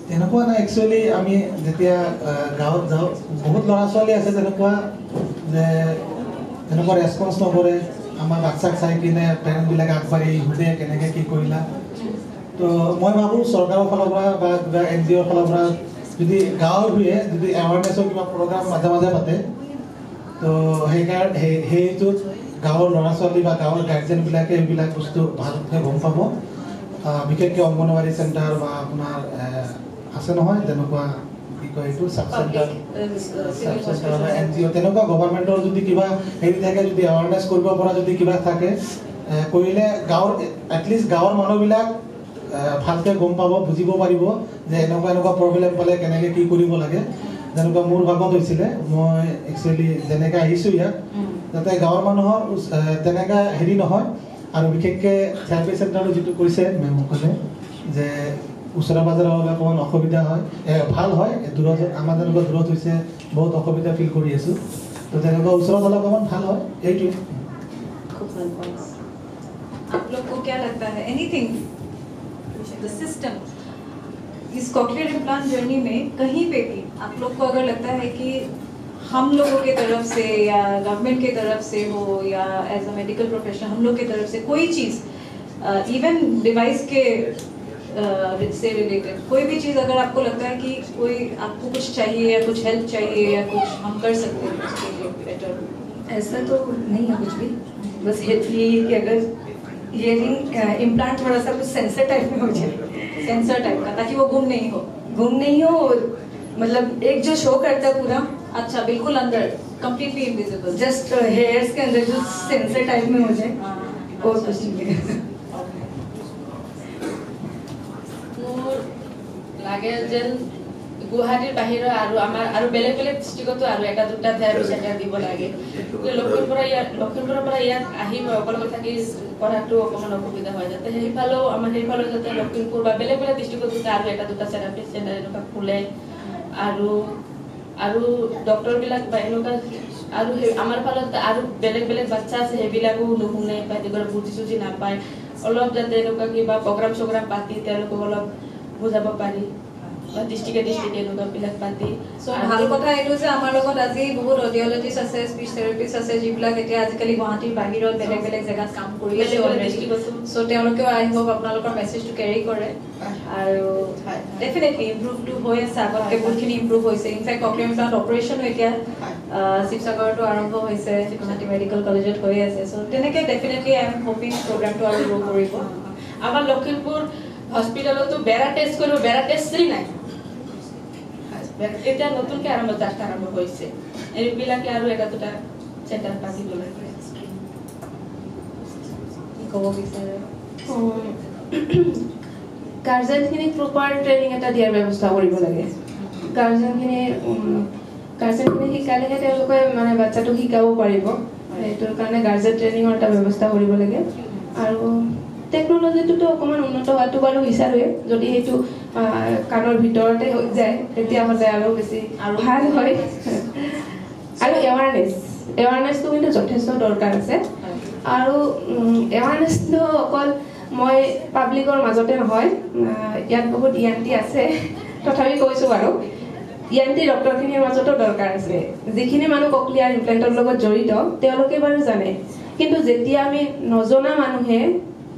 তেনেকুৱা নাই একচুৱেলি আমি যেতিয়া গাঁৱত যাওঁ বহুত ল'ৰা ছোৱালী আছে তেনেকুৱা যে তেনেকুৱা ৰেছপন্স নকৰে আমাৰ বাচ্চাক চাই কিনে পেৰেণ্টবিলাকে আগবাঢ়ি সোধে কেনেকৈ কি কৰিলা তো মই ভাবোঁ চৰকাৰৰ ফালৰ পৰা বা কিবা NGOৰ ফালৰ পৰা যদি গাঁৱৰ ভূঞে যদি এৱাৰনেছৰ কিবা প্ৰগ্ৰাম মাজে মাজে পাতে তো সেইটোত গাঁৱৰ ল'ৰা ছোৱালী বা গাঁৱৰ গাৰ্জেনবিলাকে এইবিলাক বস্তু ভালকৈ গম পাব বিশেষকৈ অংগনবাড়ী চেণ্টাৰ বা আপোনাৰ আছে নহয় তেনেকুৱা কি কয় এইটো চাব চেণ্টাৰ বা NGO তেনেকুৱা গভৰ্ণমেণ্টৰ যদি কিবা হেৰি থাকে যদি এৱাৰনেছ কৰিব পৰা যদি কিবা থাকে কৰিলে গাঁৱৰ এটলিষ্ট গাঁৱৰ মানুহবিলাক ভালকৈ গম পাব বুজিব পাৰিব যে এনেকুৱা প্ৰব্লেম পালে কেনেকৈ কি কৰিব লাগে যেনেকুৱা মোৰ ভাগত হৈছিলে মই একচুৱেলি যেনেকৈ আহিছোঁ ইয়াত যাতে গাঁৱৰ মানুহৰ তেনেকুৱা হেৰি নহয় আৰু বিশেষকৈ থেৰাপি চেণ্টাৰটো যিটো কৈছে মেমসকলে যে ওচৰে পাজৰে হ'লে অকণমান অসুবিধা হয় ভাল হয় দূৰত আমাৰ যেনেকুৱা দূৰত হৈছে বহুত অসুবিধা ফিল কৰি আছোঁ তো তেনেকুৱা ওচৰত হ'লে অকণমান ভাল হয় এইটোৱে आप लोग को क्या लगता है एनीथिंग द सिस्टम इस कॉकलियर इम्प्लांट जर्नी में कहीं पे भी आप लोग को अगर लगता है कि हम लोगों के तरफ से या गवर्नमेंट के तरफ से हो या एज अ मेडिकल प्रोफेशनल हम लोग की तरफ से कोई चीज़ इवन डिवाइस के से रिलेटेड कोई भी चीज़ अगर आपको लगता है कि कोई आपको कुछ चाहिए या कुछ हेल्प चाहिए या कुछ हम कर सकते हैं उसके लिए बेटर ऐसा तो नहीं है कुछ भी बस हेल्प ये कि अगर ईयरिंग इम्प्लांट थोड़ा सा कुछ सेंसर टाइप में हो जाए सेंसर टाइप का ताकि वो गुम नहीं हो और मतलब एक जो शो करता है पूरा अच्छा बिल्कुल अंदर कंप्लीटली इनविजिबल जस्ट हेयर्स के अंदर जो सेंसर टाइप में हो जाए और कुछ नहीं মোৰ লাগে যেন গুৱাহাটীৰ বাহিৰৰ আৰু বেলেগ ডিষ্ট্ৰিক্টতো আৰু এটা দুটা থেৰাপি চেণ্টাৰ দিব লাগে লখিমপুৰৰ পৰা ইয়াত আহি মই অকলে থাকি পঢ়াটো অকণমান অসুবিধা হয় যাতে সেইফালেও যাতে লখিমপুৰ বা বেলেগ ডিষ্ট্ৰিক্টত যাতে আৰু এটা দুটা থেৰাপি চেণ্টাৰ এনেকুৱা খোলে আৰু ডক্টৰবিলাক বা এনেকুৱা আৰু আমাৰ ফালত আৰু বেলেগ বাচ্চা আছে সেইবিলাকো নুশুনে বা বুজি নাপায় অলপ যাতে এনেকুৱা কিবা প্ৰগ্ৰাম পাতি তেওঁলোকক অলপ বুজাব পাৰি বা ডিষ্ট্ৰিক্টে এনেকুৱাবিলাক পাতি ভাল কথা এইটো যে আমাৰ লগত আজি বহুত অডিঅলজিষ্ট আছে স্পীচ থেৰাপিষ্ট আছে যিবিলাক এতিয়া আজিকালি গুৱাহাটীৰ বাহিৰত বেলেগ জেগাত কাম কৰি আছে চ' তেওঁলোকেও আহিব আপোনালোকৰ মেছেজটো কেৰি কৰে আৰু ডেফিনেটলি ইম্প্ৰুভটো হৈ আছে আগতকৈ বহুতখিনি ইম্প্ৰুভ হৈছে ইনফেক্ট ককলিয়াৰ ইমপ্লাণ্ট অপাৰেশ্যনো এতিয়া শিৱসাগৰতো আৰম্ভ হৈছে গুৱাহাটী মেডিকেল কলেজত হৈ আছে চ' তেনেকৈ ডেফিনেটলি আই এম হোপিং প্ৰগ্ৰামটো আৰু গ্ৰ' কৰিব আমাৰ লখিমপুৰ হস্পিটেলতো বেৰা টেষ্ট নাই এতিয়া নতুনকৈ আৰম্ভ হৈছে এইবিলাকে আৰু এটা দুটা চেণ্টাৰ পাতিব লাগে ক'ব বিচাৰে গাৰ্জেনখিনিক প্ৰপাৰ ট্ৰেইনিং এটা দিয়াৰ ব্যৱস্থা কৰিব লাগে গাৰ্জেনখিনি শিকালেহে তেওঁলোকে মানে বাচ্চাটোক শিকাব পাৰিব সেইটোৰ কাৰণে গাৰ্জেন ট্ৰেইনিঙৰ এটা ব্যৱস্থা কৰিব লাগে আৰু টেকন'লজিটোতো অকণমান উন্নত হোৱাটো বাৰু বিচাৰোৱে যদি সেইটো কাণৰ ভিতৰতে হৈ যায় তেতিয়াহ'লে আৰু বেছি ভাল হয় আৰু এৱাৰনেছটো কিন্তু যথেষ্ট দৰকাৰ আছে আৰু এৱাৰনেছটো অকল মই পাব্লিকৰ মাজতে নহয় ইয়াত বহুত ENT আছে তথাপি কৈছোঁ বাৰু ENT ডক্টৰখিনিৰ মাজতো দৰকাৰ আছে যিখিনি মানুহ ককলিয়াৰ ইমপ্লেণ্টৰ লগত জড়িত তেওঁলোকে বাৰু জানে কিন্তু যেতিয়া আমি নজনা মানুহে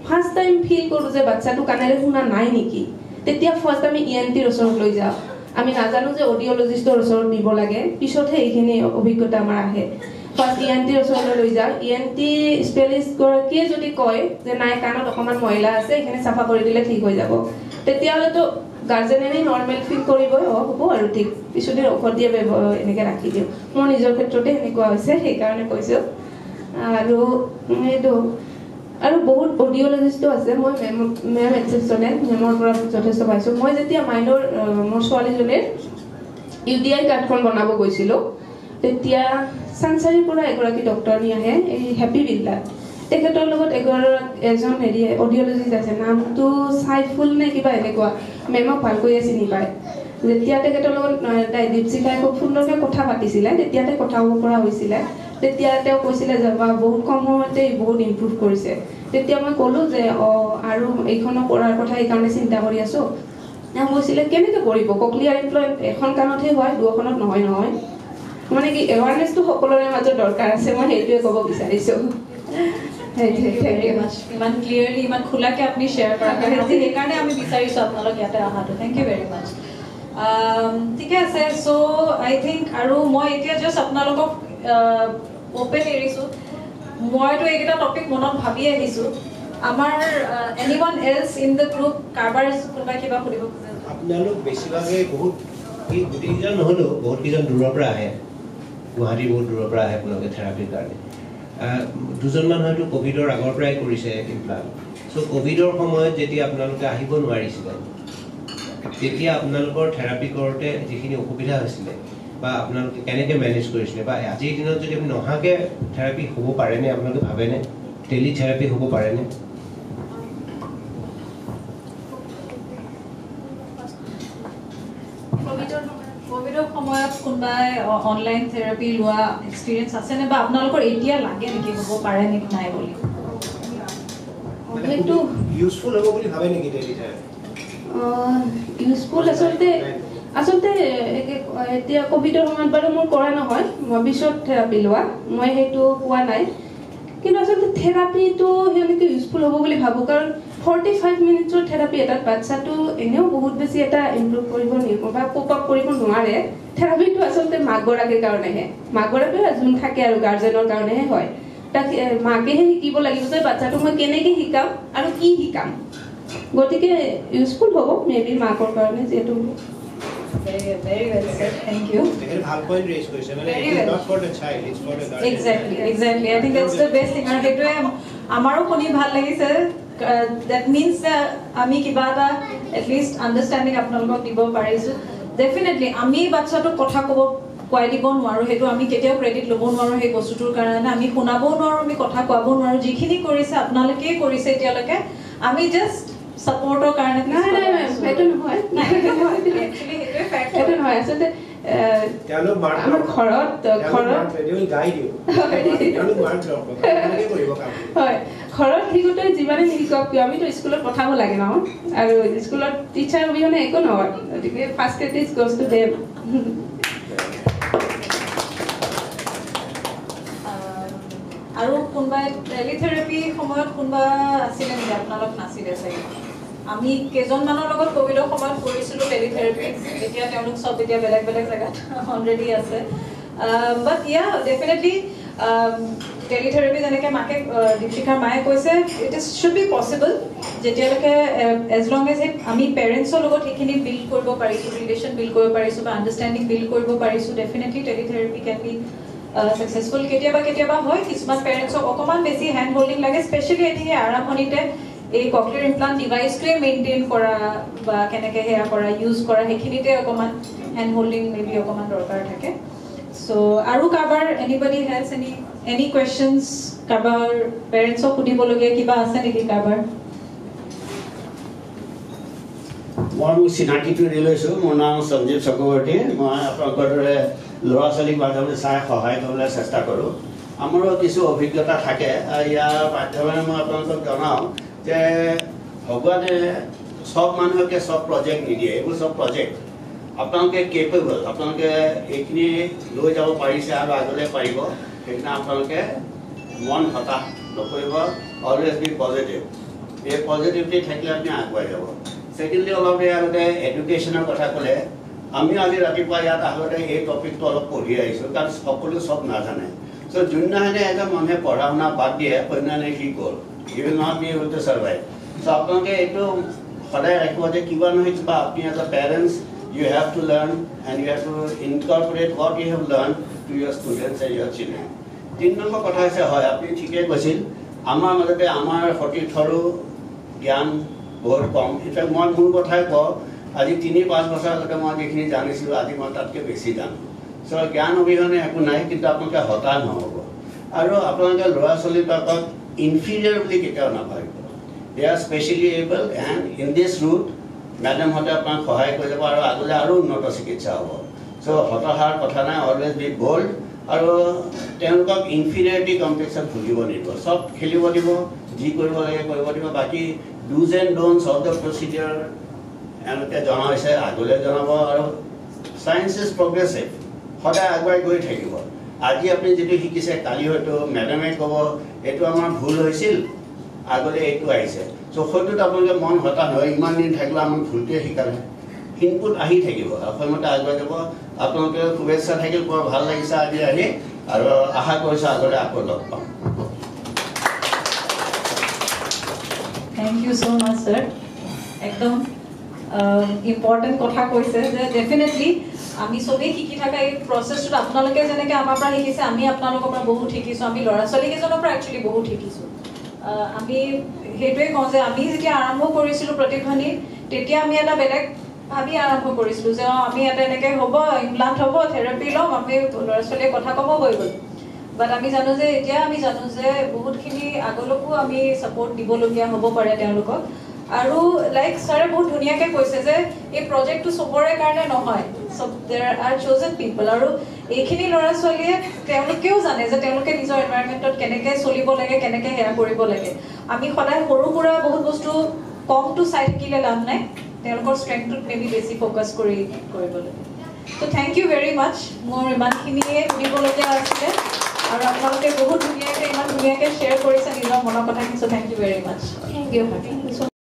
ফাৰ্ষ্ট টাইম ফিল কৰোঁ যে বাচ্চাটো কাণেৰে শুনা নাই নেকি তেতিয়া ফাৰ্ষ্ট আমি ENTৰ ওচৰত লৈ যাওঁ আমি নাজানো যে অডিঅ'লজিষ্টৰ ওচৰত নিব লাগে পিছতহে এইখিনি অভিজ্ঞতা আমাৰ আহে ফাৰ্ষ্ট ENTৰ ওচৰলৈ লৈ যাওঁ ENT স্পেচিয়েলিষ্টগৰাকীয়ে যদি কয় যে নাই কাণত অকণমান ময়লা আছে এইখিনি চাফা কৰি দিলে ঠিক হৈ যাব তেতিয়াহ'লেতো গাৰ্জেনে নৰ্মেল ফিল কৰিবই হ'ব আৰু ঠিক কিছুদিন ঔষধ দিয়ে এনেকৈ ৰাখি দিওঁ মোৰ নিজৰ ক্ষেত্ৰতে সেনেকুৱা হৈছে সেইকাৰণে কৈছোঁ আৰু এইটো আৰু বহুত অডিঅ'লজিষ্টো আছে মই মেম এক্সেপশ্যনেল মেমৰ পৰা যথেষ্ট পাইছোঁ মই যেতিয়া মোৰ ছোৱালীজনীৰ UTI কাৰ্ডখন বনাব গৈছিলোঁ তেতিয়া চানচাৰীৰ পৰা এগৰাকী ডক্টৰনী আহে এই হেপী বিল্লা তেখেতৰ লগত এজন অডিঅ'লজিষ্ট আছে নামটো চাইফুল নে কিবা এনেকুৱা মেমক ভালকৈয়ে চিনি পায় যেতিয়া তেখেতৰ লগত দীপশিখাই খুব সুন্দৰকৈ কথা পাতিছিলে তেতিয়া কথা ক'ব পৰা হৈছিলে তেতিয়া তেওঁ কৈছিলে যে বহুত কম সময়তে বহুত ইম্প্ৰুভ কৰিছে তেতিয়া মই ক'লোঁ যে আৰু এইখনো কৰাৰ কথা এইকাৰণে চিন্তা কৰি আছোঁ। কৈছিলে কেনেকৈ কৰিব, ককলিয়াৰ ইমপ্লণ্ট এখন কাণতহে হয়, দুখনত নহয় নহয়। মানে কি এৱাৰনেছটো সকলোৰে মাজত দৰকাৰ আছে, মই সেইটোৱে ক'ব বিচাৰিছোঁ। ইমান ক্লিয়াৰলি ইমান খোলাকৈ আপুনি শ্বেয়াৰ কৰা সেইকাৰণে আমি বিচাৰিছোঁ আপোনালোক ইয়াতে অহাটো। থেংক ইউ ভেৰি মাছ। ঠিকে আছে। চ' আই থিংক আৰু মই এতিয়া জাষ্ট আপোনালোকক অ'পেন এৰিছোঁ। মইতো এইকেইটা টপিক মনত ভাবি আহিছোঁ। আমাৰ এনিৱান এলছ ইন দ্য গ্ৰুপ কাৰোবাৰ কোনোবাই কিবা সুধিব খোজে? আপোনালোক বেছিভাগে বহুত গোটেইকেইজন নহ'লেও বহুতকেইজন দূৰৰ পৰা আহে, গুৱাহাটী বহুত দূৰৰ পৰা আহে আপোনালোকে থেৰাপিৰ কাৰণে। দুজনমান হয়তো ক'ভিডৰ আগৰ পৰাই কৰিছে ইমপ্লাণ্ট। চ' ক'ভিডৰ সময়ত যেতিয়া আপোনালোকে আহিব নোৱাৰিছিলে, তেতিয়া আপোনালোকৰ থেৰাপি কৰোঁতে যিখিনি অসুবিধা হৈছিলে বা আপোনালোকে কেনেকৈ মেনেজ কৰিছিলে, বা আজিৰ দিনত যদি আপুনি নহাকৈ থেৰাপি হ'ব পাৰেনে, আপোনালোকে ভাবেনে টেলি থেৰাপি হ'ব পাৰেনে? ক'ভিডৰ সময়ত কোনোবাই অনলাইন থেৰাপি লোৱা এক্সপিৰিয়েঞ্চ আছেনে, বা আপোনালোকৰ এতিয়া লাগে নেকি হ'ব পাৰে নেকি নাই বুলি? সেইটো ইউজফুল হ'ব বুলি ভাবে নেকি টেলি থেৰাপি? ইউজফুল আচলতে এতিয়া ক'ভিডৰ সময়ত বাৰু মোৰ কৰা নহয়, ভৱিষ্যত থেৰাপি লোৱা মই সেইটো পোৱা নাই। কিন্তু আচলতে থেৰাপিটো সেনেকৈ ইউজফুল হ'ব বুলি ভাবোঁ, কাৰণ 45 মিনিটছৰ থেৰাপি এটাত বাচ্চাটো এনেও বহুত বেছি এটা ইমপ্ৰুভ কৰিব বা কোপ আপ কৰিব নোৱাৰে। থেৰাপিটো আচলতে মাক গৰাকীৰ কাৰণেহে, মাক গৰাকীৰ যোন থাকে আৰু গাৰ্জেনৰ কাৰণেহে হয়। তাক মাকেহে শিকিব লাগিব যে বাচ্চাটোক মই কেনেকৈ শিকাম আৰু কি শিকাম। গতিকে ইউজফুল হ'ব মেবি মাকৰ কাৰণে, যিহেতু Very well said. Thank you. ভাল পইণ্ট ৰেজ কৰিছে, মানে it is not for the child, it's for the guardian. Exactly. I think that's the best thing. আৰু সেইটোৱে আমাৰো শুনি ভাল লাগিছে। That means আমি কিবা এটা এটলিষ্ট আণ্ডাৰষ্টেণ্ডিং আপোনালোকক দিব পাৰিছোঁ। ডেফিনেটলি আমি বাচ্চাটোক কথা কোৱাই দিব নোৱাৰোঁ, সেইটো আমি কেতিয়াও ক্ৰেডিট ল'ব নোৱাৰোঁ সেই বস্তুটোৰ কাৰণে। আমি শুনাবও নোৱাৰোঁ, আমি কথা কোৱাব নোৱাৰোঁ। যিখিনি কৰিছে আপোনালোকেই কৰিছে এতিয়ালৈকে, আমি জাষ্ট ছাপৰ্টৰ কাৰণে। সেইটো নহয়, সেইটো নহয়। আচলতে আমাৰ ঘৰত ঘৰত শিকোঁতে যিমানে নিশিকক কিয় আমিতো স্কুলত পঠাব লাগে ন, আৰু স্কুলত টিচাৰ অবিহনে একো নহয়। গতিকে first credit goes to them. আৰু কোনোবাই টেলিথেৰাপি সময়ত কোনোবা আছিলে নেকি? আপোনালোক নাছিলে চাগে। আমি কেইজনমানৰ লগত ক'ভিডৰ সময়ত কৰিছিলোঁ টেলিথেৰাপি। এতিয়া তেওঁলোক চব এতিয়া বেলেগ বেলেগ জেগাত অলৰেডি আছে। বাট ডেফিনেটলি টেলিথেৰাপি যেনেকৈ মাকে দীপশিখাৰ মায়ে কৈছে, ইট শুড বি পচিবল যেতিয়ালৈকে এজ লং এজ আমি পেৰেণ্টছৰ লগত সেইখিনি বিল্ড কৰিব পাৰিছোঁ, ৰিলেশ্যন বিল্ড কৰিব পাৰিছোঁ বা আণ্ডাৰষ্টেণ্ডিং বিল্ড কৰিব পাৰিছোঁ। Definitely teletherapy can be successful. কেতিয়াবা হয় কিছুমান পেৰেণ্টছক অকণমান বেছি হেণ্ড হোল্ডিং লাগে, স্পেচিয়েলি এটি আৰম্ভণিতে এই ককলিয়াৰ ইমপ্লাণ্ট ডিভাইচটোৱে মেইনটেইন কৰা বা কেনেকৈ সেয়া কৰা ইউজ কৰা সেইখিনিতে অকণমান হেণ্ড হোল্ডিং মেবি অকণমান দৰকাৰ থাকে। চ' আৰু কাৰোবাৰ এনিবডি হেজ এনি কুৱেশ্যনছ, কাৰোবাৰ পেৰেণ্টছক সুধিবলগীয়া কিবা আছে নেকি কাৰোবাৰ? মই মোৰ চিনাকিটো দি লৈছোঁ। মোৰ নাম সঞ্জীৱ চক্ৰৱৰ্তী। মই আপোনালোকৰ দৰে ল'ৰা ছোৱালীক মাজে মাজে চাই সহায় কৰিবলৈ চেষ্টা কৰোঁ। আমাৰো কিছু অভিজ্ঞতা থাকে। ইয়াৰ মাধ্যমেৰে মই আপোনালোকক জনাওঁ যে ভগৱানে চব মানুহকে চব প্ৰজেক্ট নিদিয়ে। এইবোৰ চব প্ৰজেক্ট আপোনালোকে কেপেবল, আপোনালোকে এইখিনি লৈ যাব পাৰিছে আৰু আগলৈ পাৰিব। সেইখিনি আপোনালোকে মন হতাশ নকৰিব, অলৱেজ বি পজিটিভ। এই পজিটিভিটি থাকিলে আপুনি আগুৱাই যাব। ছেকেণ্ডলি অলপ আগতে এডুকেশ্যনৰ কথা ক'লে, আমি আজি ৰাতিপুৱা ইয়াত আহোঁতে এই টপিকটো অলপ পঢ়ি আহিছোঁ, কাৰণ সকলো চব নাজানে। চ' যোনদিনাখনে এজন মানুহে পঢ়া শুনা বাদ দিয়ে, অন্যান্য কি গ'ল, you will not be able to survive. So' আপোনালোকে এইটো সদায় ৰাখিব যে কিবা নহয় কিবা আপুনি as a parents you have to learn and you have to incorporate what you have learned to your students and your children. 3 number কথা হৈছে, হয় আপুনি ঠিকেই কৈছিল, আমাৰ মাজতে আমাৰ সতীৰ্থৰো জ্ঞান বহুত কম। এতিয়া মই মোৰ কথাই কওঁ, আজি 3-5 বছৰ আগতে মই যিখিনি জানিছিলোঁ আজি মই তাতকৈ বেছি জানো। চ' জ্ঞান অবিহনে একো নাই, কিন্তু আপোনালোকে হতাশ নহ'ব। আৰু আপোনালোকে ল'ৰা ছোৱালীবিলাকক ইনফিৰিয়ৰ বুলি কেতিয়াও নাভাবিব। They are specially able and in this route মেডামহঁতে আপোনাক সহায় কৰি যাব আৰু আগলৈ আৰু উন্নত চিকিৎসা হ'ব। চ' হতাশাৰ কথা নাই, অলৱেজ বি বল্ড। আৰু তেওঁলোকক ইনফিৰিয়ৰিটি কমপ্লেক্সত ভুগিব নিদিব চব খেলিব দিব যি কৰিব লাগে কৰিব দিব বাকী dos and don'ts of the procedure এওঁলোকে জনা হৈছে আগলৈ জনাব আৰু চায়েন্স ইজ প্ৰগ্ৰেছিভ সদায় আগুৱাই গৈ থাকিব আজি আপুনি যিটো শিকিছে কালি হয়তো মেডামে ক'ব এইটো আমাৰ ভুল হৈছিল আগলৈ এইটো আহিছে চ' হয়তো আপোনালোকে মন হতাশ হয় ইমান দিন থাকিলে আমাক ভুলটোৱে শিকালে ইনপুট আহি থাকিব সময়মতে আগুৱাই যাব আপোনালোকে শুভেচ্ছা থাকিল বৰ ভাল লাগিছে আজি আহি আৰু আশা কৰিছোঁ আগলৈ আকৌ লগ পাম থ্যাংক ইউ সো মাচ স্যাৰ একদম ইম্পৰ্টেণ্ট কথা কৈছে যে ডেফিনেটলি আমি চবেই শিকি থকা এই প্ৰচেছটোত আপোনালোকে যেনেকৈ আমাৰ পৰা শিকিছে আমি আপোনালোকৰ পৰা বহুত শিকিছোঁ আমি ল'ৰা ছোৱালীকেইজনৰ পৰা একচুৱেলি বহুত শিকিছোঁ আমি সেইটোৱে কওঁ যে আমি যেতিয়া আৰম্ভ কৰিছিলোঁ প্ৰতিধ্বনি তেতিয়া আমি এটা বেলেগ ভাবি আৰম্ভ কৰিছিলোঁ যে আমি এটা এনেকৈ হ'ব ইমপ্লাণ্ট হ'ব থেৰাপি ল'ম আমি ল'ৰা ছোৱালীয়ে কথা ক'ব হৈ গ'ল বাট আমি জানো যে এতিয়া আমি জানো যে বহুতখিনি আগলৈকো আমি ছাপোৰ্ট দিবলগীয়া হ'ব পাৰে তেওঁলোকক আৰু লাইক ছাৰে বহুত ধুনীয়াকৈ কৈছে যে এই প্ৰজেক্টটো চবৰে কাৰণে নহয় চব দেৰ আৰ চ'জেন পিপল আৰু এইখিনি ল'ৰা ছোৱালীয়ে তেওঁলোকেও জানে যে তেওঁলোকে নিজৰ এনভাইৰনমেণ্টত কেনেকৈ চলিব লাগে কেনেকৈ সেয়া কৰিব লাগে আমি সদায় সৰু সুৰা বহুত বস্তু কমটো চাই থাকিলে লাভ নাই তেওঁলোকৰ ষ্ট্ৰেংথটোত মেবি বেছি ফ'কাছ কৰিব লাগে ত' থেংক ইউ ভেৰি মাছ মোৰ ইমানখিনিয়ে শুনিবলগীয়া আছিলে আৰু আপোনালোকে বহুত ধুনীয়াকৈ ইমান ধুনীয়াকৈ শ্বেয়াৰ কৰিছে নিজৰ মনৰ কথাখিনি so' thank you very much Thank you.